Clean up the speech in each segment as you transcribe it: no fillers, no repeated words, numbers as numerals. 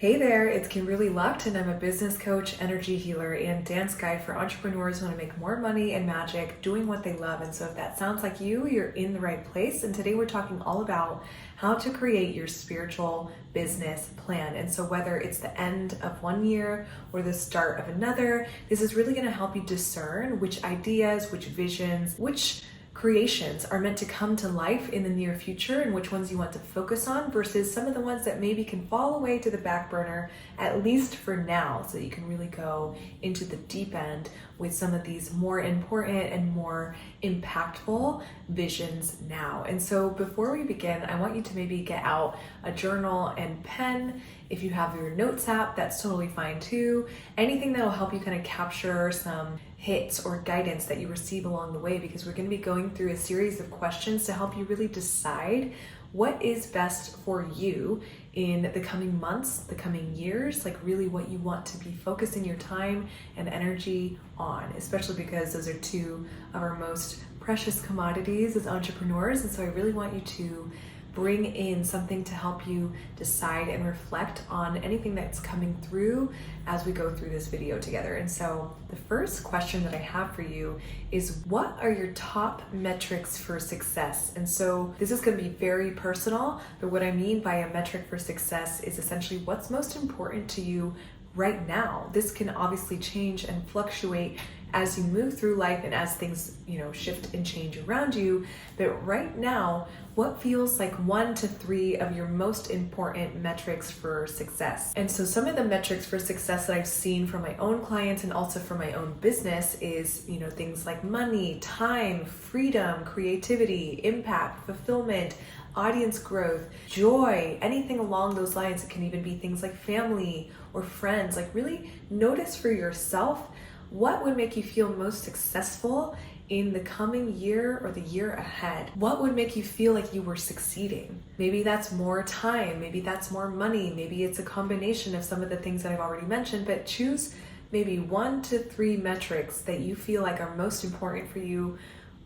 Hey there, it's Kimberly Lucht, and I'm a business coach, energy healer, and dance guide for entrepreneurs who want to make more money and magic doing what they love. And so if that sounds like you're in the right place. And today we're talking all about how to create your spiritual business plan. And so whether it's the end of one year or the start of another, this is really going to help you discern which ideas, which visions, which creations are meant to come to life in the near future and which ones you want to focus on versus some of the ones that maybe can fall away to the back burner, at least for now, so that you can really go into the deep end with some of these more important and more impactful visions now. And so before we begin, I want you to maybe get out a journal and pen. If you have your notes app, that's totally fine too. Anything that will help you kind of capture some hits or guidance that you receive along the way, because we're going to be going through a series of questions to help you really decide what is best for you in the coming months, the coming years, like really what you want to be focusing your time and energy on, especially because those are two of our most precious commodities as entrepreneurs. And so I really want you to bring in something to help you decide and reflect on anything that's coming through as we go through this video together. And so the first question that I have for you is, what are your top metrics for success? And so this is going to be very personal, but what I mean by a metric for success is essentially what's most important to you right now. This can obviously change and fluctuate as you move through life and as things, shift and change around you. But right now, what feels like 1 to 3 of your most important metrics for success? And so some of the metrics for success that I've seen from my own clients and also for my own business is, things like money, time, freedom, creativity, impact, fulfillment, audience growth, joy, anything along those lines. It can even be things like family or friends. Like really notice for yourself what would make you feel most successful in the coming year or the year ahead. What would make you feel like you were succeeding? Maybe that's more time, maybe that's more money, maybe it's a combination of some of the things that I've already mentioned, but choose maybe 1 to 3 metrics that you feel like are most important for you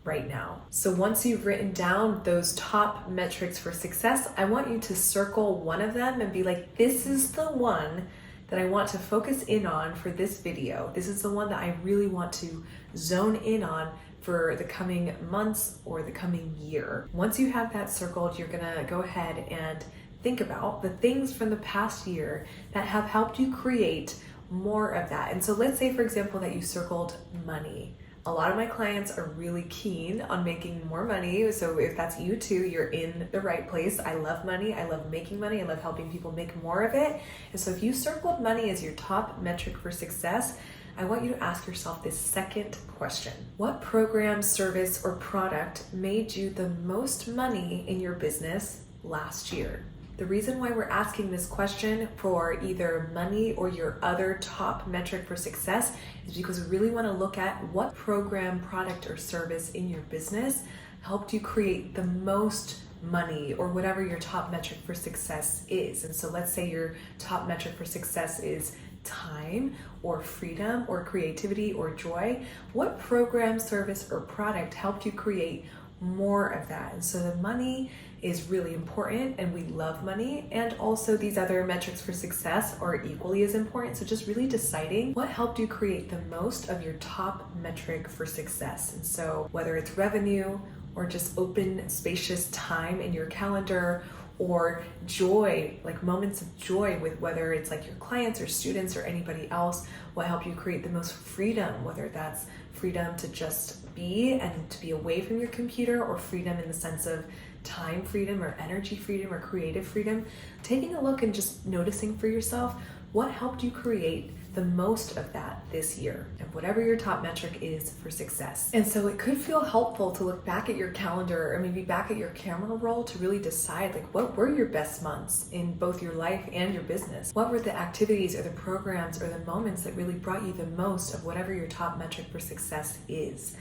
right now. So once you've written down those top metrics for success, I want you to circle one of them and be like, this is the one that I want to focus in on for this video. This is the one that I really want to zone in on for the coming months or the coming year. Once you have that circled, you're gonna go ahead and think about the things from the past year that have helped you create more of that. And so let's say, for example, that you circled money. A lot of my clients are really keen on making more money. So if that's you too, you're in the right place. I love money. I love making money. I love helping people make more of it. And so if you circled money as your top metric for success, I want you to ask yourself this second question. What program, service, or product made you the most money in your business last year? The reason why we're asking this question for either money or your other top metric for success is because we really want to look at what program, product, or service in your business helped you create the most money, or whatever your top metric for success is. And so let's say your top metric for success is time or freedom or creativity or joy. What program, service, or product helped you create more of that? And so the money is really important, and we love money, and also these other metrics for success are equally as important. So just really deciding what helped you create the most of your top metric for success. And so whether it's revenue or just open, spacious time in your calendar, or joy, like moments of joy with whether it's like your clients or students or anybody else, what helped you create the most freedom, whether that's freedom to just be and to be away from your computer, or freedom in the sense of time freedom or energy freedom or creative freedom. Taking a look and just noticing for yourself what helped you create the most of that this year, and whatever your top metric is for success. And so it could feel helpful to look back at your calendar or maybe back at your camera roll to really decide, like, what were your best months in both your life and your business? What were the activities or the programs or the moments that really brought you the most of whatever your top metric for success is?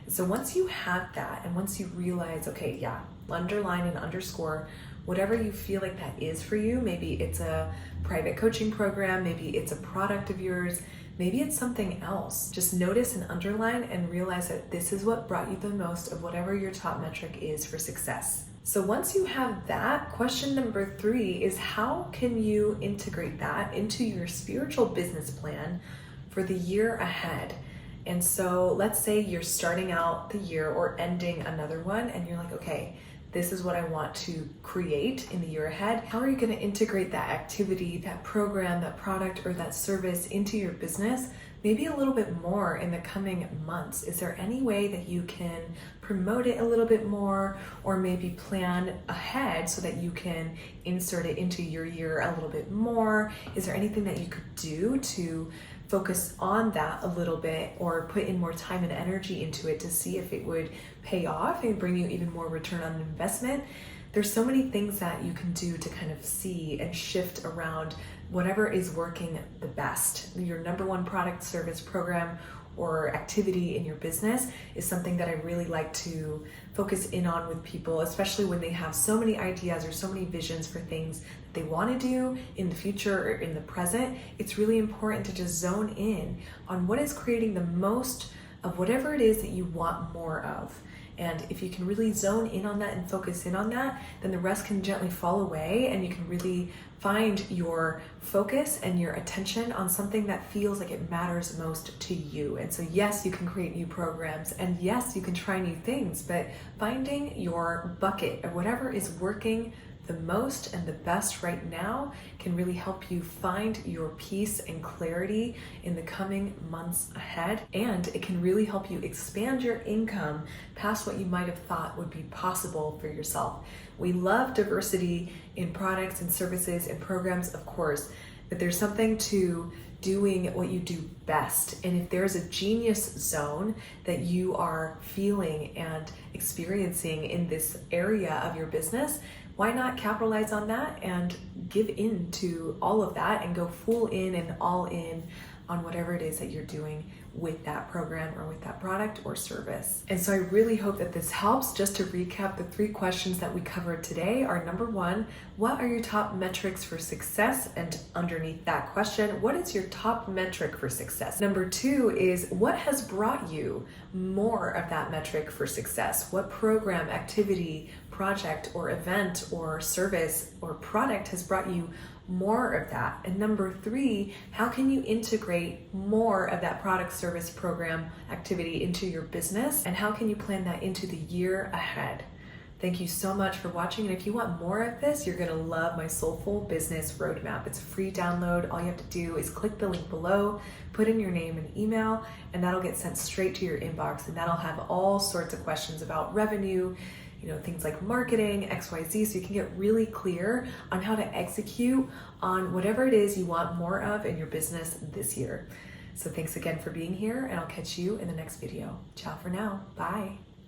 So once you have that, and once you realize, okay, yeah, underline and underscore whatever you feel like that is for you. Maybe it's a private coaching program, maybe it's a product of yours, maybe it's something else. Just notice and underline and realize that this is what brought you the most of whatever your top metric is for success. So once you have that, question number 3 is how can you integrate that into your spiritual business plan for the year ahead? And so let's say you're starting out the year or ending another one and you're like, okay, this is what I want to create in the year ahead. How are you going to integrate that activity, that program, that product, or that service into your business? Maybe a little bit more in the coming months. Is there any way that you can promote it a little bit more, or maybe plan ahead so that you can insert it into your year a little bit more? Is there anything that you could do to focus on that a little bit, or put in more time and energy into it to see if it would pay off and bring you even more return on investment? There's so many things that you can do to kind of see and shift around whatever is working the best. Your number one product, service, program, or activity in your business is something that I really like to focus in on with people, especially when they have so many ideas or so many visions for things that they want to do in the future or in the present. It's really important to just zone in on what is creating the most of whatever it is that you want more of. And if you can really zone in on that and focus in on that, then the rest can gently fall away and you can really find your focus and your attention on something that feels like it matters most to you. And so yes, you can create new programs, and yes, you can try new things, but finding your bucket of whatever is working the most and the best right now can really help you find your peace and clarity in the coming months ahead. And it can really help you expand your income past what you might have thought would be possible for yourself. We love diversity in products and services and programs, of course, but there's something to doing what you do best. And if there's a genius zone that you are feeling and experiencing in this area of your business, why not capitalize on that and give in to all of that and go full in and all in on whatever it is that you're doing with that program or with that product or service. And so I really hope that this helps. Just to recap, the 3 questions that we covered today are: number 1, what are your top metrics for success? And underneath that question, what is your top metric for success? Number 2 is, what has brought you more of that metric for success? What program, activity, project, or event, or service, or product has brought you more of that? And number 3, how can you integrate more of that product, service, program, activity into your business? And how can you plan that into the year ahead? Thank you so much for watching. And if you want more of this, you're gonna love my Soulful Business Roadmap. It's a free download. All you have to do is click the link below, put in your name and email, and that'll get sent straight to your inbox. And that'll have all sorts of questions about revenue, things like marketing, XYZ, so you can get really clear on how to execute on whatever it is you want more of in your business this year. So thanks again for being here, and I'll catch you in the next video. Ciao for now. Bye.